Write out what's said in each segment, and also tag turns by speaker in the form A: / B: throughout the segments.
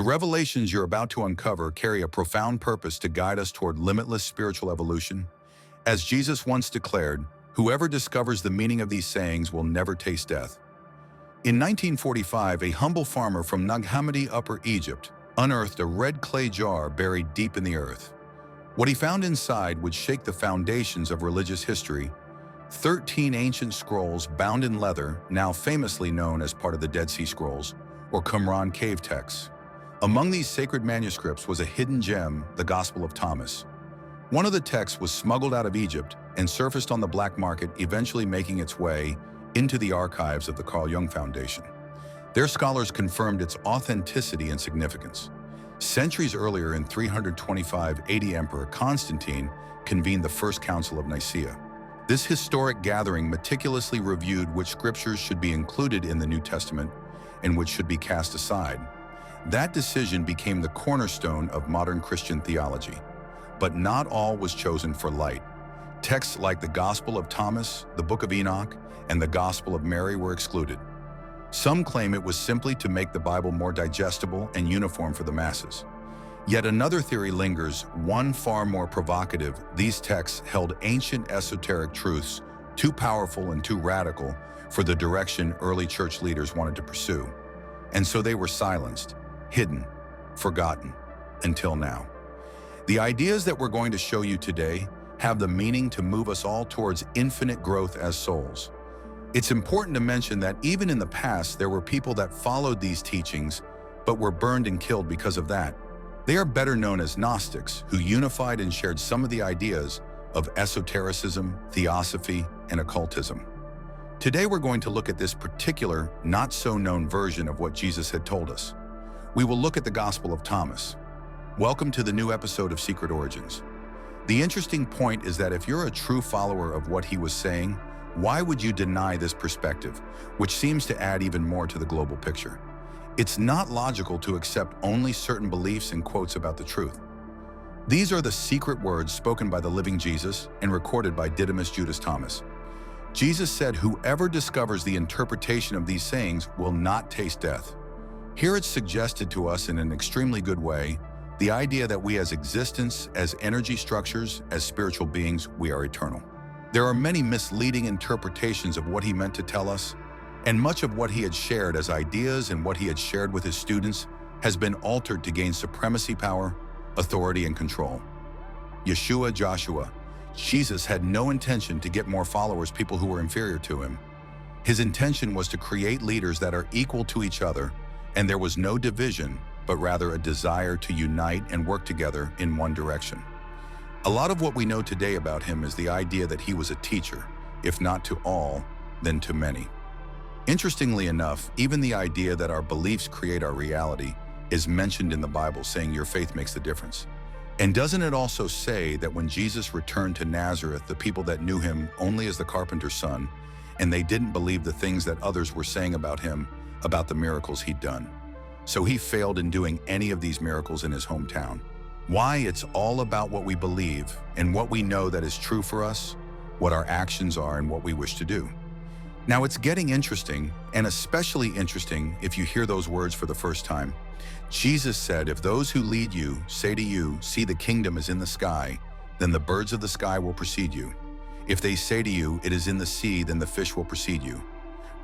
A: The revelations you're about to uncover carry a profound purpose to guide us toward limitless spiritual evolution. As Jesus once declared, whoever discovers the meaning of these sayings will never taste death. In 1945, a humble farmer from Nag Hammadi, Upper Egypt, unearthed a red clay jar buried deep in the earth. What he found inside would shake the foundations of religious history: 13 ancient scrolls bound in leather, now famously known as part of the Dead Sea Scrolls, or Qumran cave texts. Among these sacred manuscripts was a hidden gem, the Gospel of Thomas. One of the texts was smuggled out of Egypt and surfaced on the black market, eventually making its way into the archives of the Carl Jung Foundation. Their scholars confirmed its authenticity and significance. Centuries earlier, in 325 AD, Emperor Constantine convened the First Council of Nicaea. This historic gathering meticulously reviewed which scriptures should be included in the New Testament and which should be cast aside. That decision became the cornerstone of modern Christian theology. But not all was chosen for light. Texts like the Gospel of Thomas, the Book of Enoch, and the Gospel of Mary were excluded. Some claim it was simply to make the Bible more digestible and uniform for the masses. Yet another theory lingers, one far more provocative. These texts held ancient esoteric truths, too powerful and too radical for the direction early church leaders wanted to pursue. And so they were silenced, hidden, forgotten, until now. The ideas that we're going to show you today have the meaning to move us all towards infinite growth as souls. It's important to mention that even in the past, there were people that followed these teachings, but were burned and killed because of that. They are better known as Gnostics, who unified and shared some of the ideas of esotericism, theosophy, and occultism. Today, we're going to look at this particular, not-so-known version of what Jesus had told us. We will look at the Gospel of Thomas. Welcome to the new episode of Secret Origins. The interesting point is that if you're a true follower of what he was saying, why would you deny this perspective, which seems to add even more to the global picture? It's not logical to accept only certain beliefs and quotes about the truth. These are the secret words spoken by the living Jesus and recorded by Didymus Judas Thomas. Jesus said, whoever discovers the interpretation of these sayings will not taste death. Here it's suggested to us in an extremely good way, the idea that we as existence, as energy structures, as spiritual beings, we are eternal. There are many misleading interpretations of what he meant to tell us, and much of what he had shared as ideas and what he had shared with his students has been altered to gain supremacy power, authority, and control. Joshua, Jesus had no intention to get more followers, people who were inferior to him. His intention was to create leaders that are equal to each other, and there was no division, but rather a desire to unite and work together in one direction. A lot of what we know today about him is the idea that he was a teacher, if not to all, then to many. Interestingly enough, even the idea that our beliefs create our reality is mentioned in the Bible, saying your faith makes the difference. And doesn't it also say that when Jesus returned to Nazareth, the people that knew him only as the carpenter's son, and they didn't believe the things that others were saying about him, about the miracles he'd done. So he failed in doing any of these miracles in his hometown. Why? It's all about what we believe and what we know that is true for us, what our actions are, and what we wish to do. Now it's getting interesting, and especially interesting if you hear those words for the first time. Jesus said, if those who lead you say to you, see, the kingdom is in the sky, then the birds of the sky will precede you. If they say to you, it is in the sea, then the fish will precede you.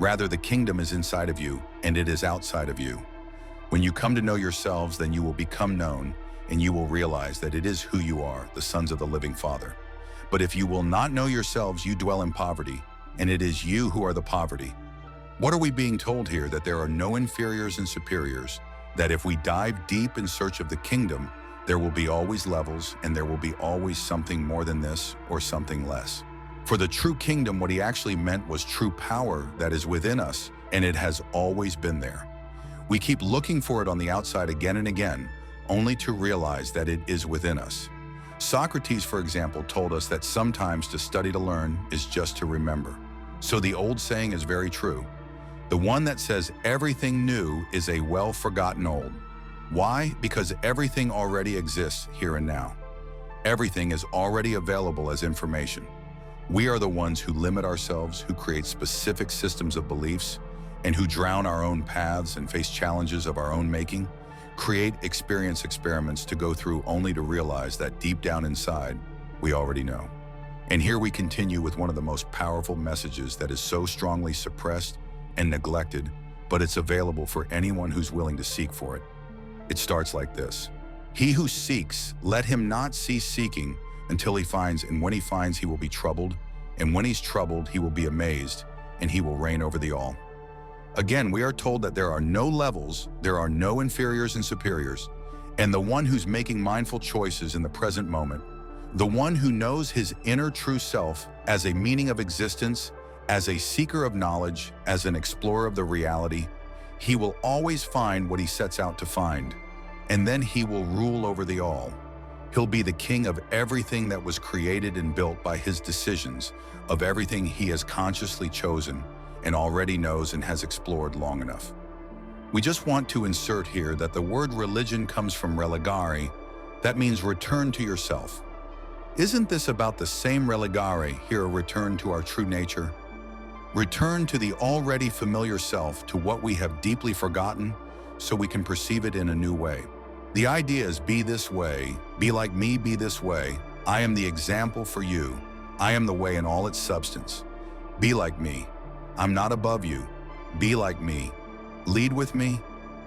A: Rather, the kingdom is inside of you, and it is outside of you. When you come to know yourselves, then you will become known, and you will realize that it is who you are, the sons of the living Father. But if you will not know yourselves, you dwell in poverty, and it is you who are the poverty. What are we being told here? That there are no inferiors and superiors, that if we dive deep in search of the kingdom, there will be always levels, and there will be always something more than this or something less. For the true kingdom, what he actually meant was true power that is within us, and it has always been there. We keep looking for it on the outside again and again, only to realize that it is within us. Socrates, for example, told us that sometimes to study to learn is just to remember. So the old saying is very true. The one that says everything new is a well-forgotten old. Why? Because everything already exists here and now. Everything is already available as information. We are the ones who limit ourselves, who create specific systems of beliefs, and who drown our own paths and face challenges of our own making. create experience experiments to go through only to realize that deep down inside, we already know. And here we continue with one of the most powerful messages that is so strongly suppressed and neglected, but it's available for anyone who's willing to seek for it. It starts like this. He who seeks, let him not cease seeking until he finds, and when he finds, he will be troubled, and when he's troubled, he will be amazed, and he will reign over the all. Again, we are told that there are no levels, there are no inferiors and superiors, and the one who's making mindful choices in the present moment, the one who knows his inner true self as a meaning of existence, as a seeker of knowledge, as an explorer of the reality, he will always find what he sets out to find, and then he will rule over the all. He'll be the king of everything that was created and built by his decisions, of everything he has consciously chosen and already knows and has explored long enough. We just want to insert here that the word religion comes from religare, that means return to yourself. Isn't this about the same religare here, a return to our true nature? Return to the already familiar self, to what we have deeply forgotten, so we can perceive it in a new way. The idea is be this way, be like me, be this way. I am the example for you. I am the way in all its substance. Be like me. I'm not above you. Be like me. Lead with me.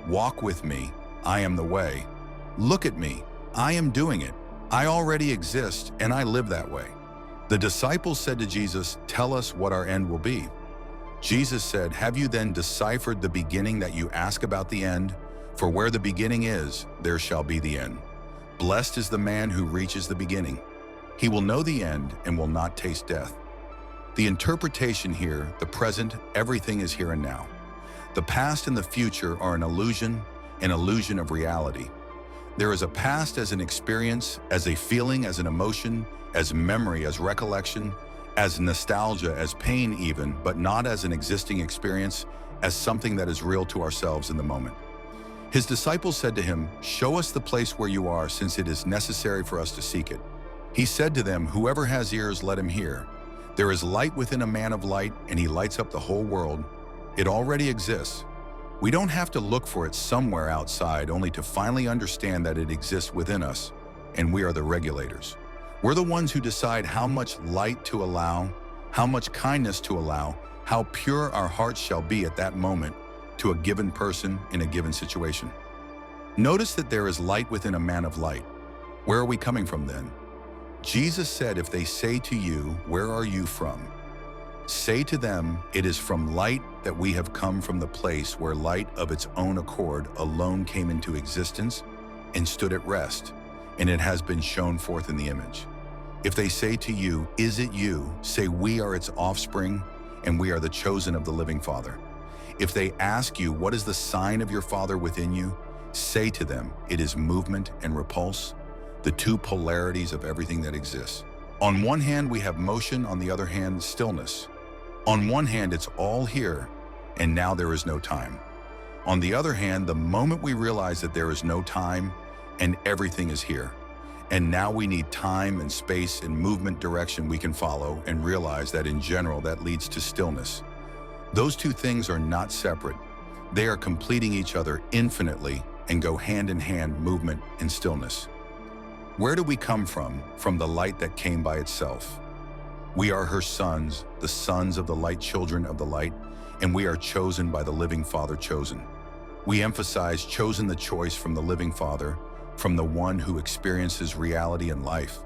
A: Walk with me. I am the way. Look at me. I am doing it. I already exist, and I live that way. The disciples said to Jesus, "Tell us what our end will be." Jesus said, "Have you then deciphered the beginning that you ask about the end? For where the beginning is, there shall be the end. Blessed is the man who reaches the beginning. He will know the end and will not taste death." The interpretation here, the present, everything is here and now. The past and the future are an illusion of reality. There is a past as an experience, as a feeling, as an emotion, as memory, as recollection, as nostalgia, as pain even, but not as an existing experience, as something that is real to ourselves in the moment. His disciples said to him, "Show us the place where you are, since it is necessary for us to seek it." He said to them, "Whoever has ears, let him hear. There is light within a man of light, and he lights up the whole world. It already exists. We don't have to look for it somewhere outside, only to finally understand that it exists within us, and we are the regulators. We're the ones who decide how much light to allow, how much kindness to allow, how pure our hearts shall be at that moment to a given person in a given situation. Notice that there is light within a man of light. Where are we coming from then? Jesus said, if they say to you, "Where are you from?" say to them, "It is from light that we have come, from the place where light of its own accord alone came into existence and stood at rest, and it has been shown forth in the image." If they say to you, "Is it you?" say, "We are its offspring, and we are the chosen of the living Father." If they ask you, "What is the sign of your Father within you?" say to them, "It is movement and repulse, the two polarities of everything that exists. On one hand, we have motion, on the other hand, stillness. On one hand, it's all here, and now there is no time. On the other hand, the moment we realize that there is no time and everything is here, and now we need time and space and movement direction we can follow, and realize that in general that leads to stillness. Those two things are not separate. They are completing each other infinitely and go hand in hand, movement and stillness. Where do we come from? From the light that came by itself. We are her sons, the sons of the light, children of the light, and we are chosen by the living Father, chosen. We emphasize chosen, the choice from the living Father, from the one who experiences reality and life,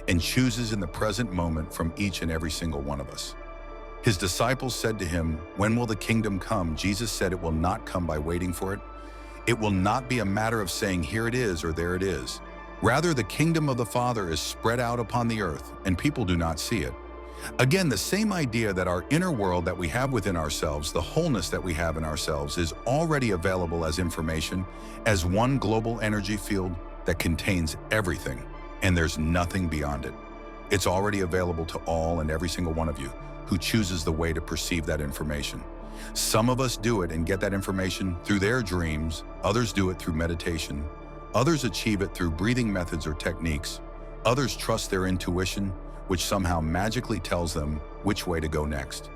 A: and chooses in the present moment from each and every single one of us. His disciples said to him, "When will the kingdom come?" Jesus said, "It will not come by waiting for it. It will not be a matter of saying, 'Here it is,' or 'There it is.' Rather, the kingdom of the Father is spread out upon the earth, and people do not see it." Again, the same idea that our inner world that we have within ourselves, the wholeness that we have in ourselves, is already available as information, as one global energy field that contains everything, and there's nothing beyond it. It's already available to all and every single one of you who chooses the way to perceive that information. Some of us do it and get that information through their dreams, others do it through meditation, others achieve it through breathing methods or techniques, others trust their intuition, which somehow magically tells them which way to go next.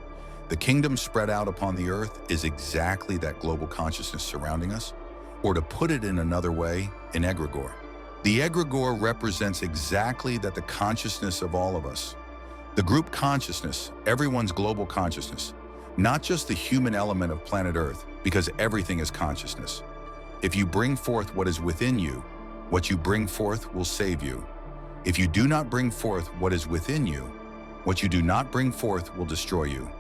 A: The kingdom spread out upon the earth is exactly that global consciousness surrounding us. or to put it in another way, an egregore. The egregore represents exactly that, the consciousness of all of us. The group consciousness, everyone's global consciousness, not just the human element of planet Earth, because everything is consciousness. If you bring forth what is within you, what you bring forth will save you. If you do not bring forth what is within you, what you do not bring forth will destroy you.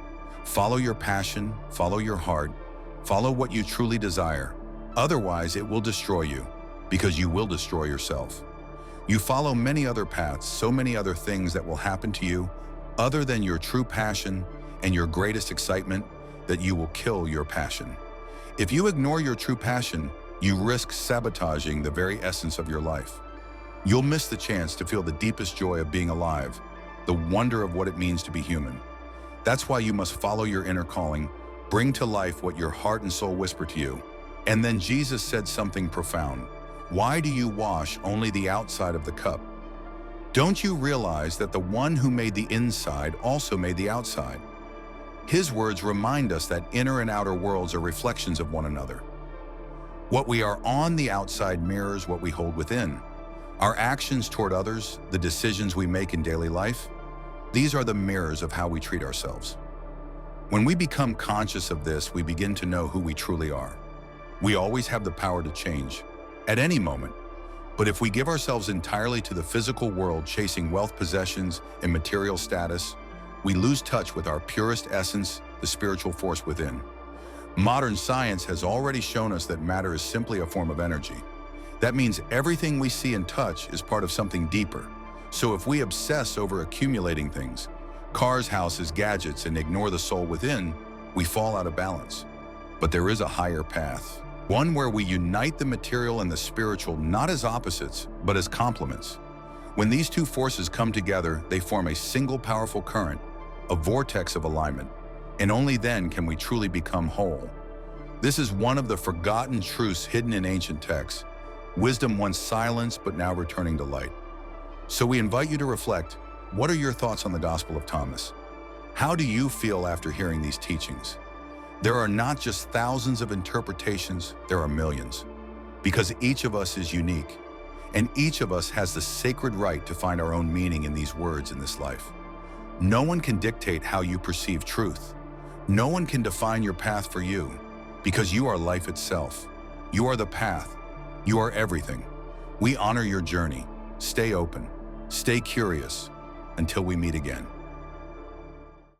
A: Follow your passion, follow your heart, follow what you truly desire. Otherwise, it will destroy you, because you will destroy yourself. You follow many other paths, so many other things that will happen to you, other than your true passion and your greatest excitement, that you will kill your passion. If you ignore your true passion, you risk sabotaging the very essence of your life. You'll miss the chance to feel the deepest joy of being alive, the wonder of what it means to be human. That's why you must follow your inner calling, bring to life what your heart and soul whisper to you. And then Jesus said something profound. Why do you wash only the outside of the cup? Don't you realize that the one who made the inside also made the outside? His words remind us that inner and outer worlds are reflections of one another. What we are on the outside mirrors what we hold within. Our actions toward others, the decisions we make in daily life, these are the mirrors of how we treat ourselves. When we become conscious of this, we begin to know who we truly are. We always have the power to change, at any moment. But if we give ourselves entirely to the physical world, chasing wealth, possessions, and material status, we lose touch with our purest essence, the spiritual force within. Modern science has already shown us that matter is simply a form of energy. That means everything we see and touch is part of something deeper. So if we obsess over accumulating things, cars, houses, gadgets, and ignore the soul within, we fall out of balance. But there is a higher path, one where we unite the material and the spiritual not as opposites, but as complements. When these two forces come together, they form a single powerful current, a vortex of alignment, and only then can we truly become whole. This is one of the forgotten truths hidden in ancient texts, wisdom once silenced but now returning to light. So we invite you to reflect. What are your thoughts on the Gospel of Thomas? How do you feel after hearing these teachings? There are not just thousands of interpretations, there are millions. Because each of us is unique, and each of us has the sacred right to find our own meaning in these words in this life. No one can dictate how you perceive truth. No one can define your path for you, because you are life itself. You are the path. You are everything. We honor your journey. Stay open. Stay curious. Until we meet again.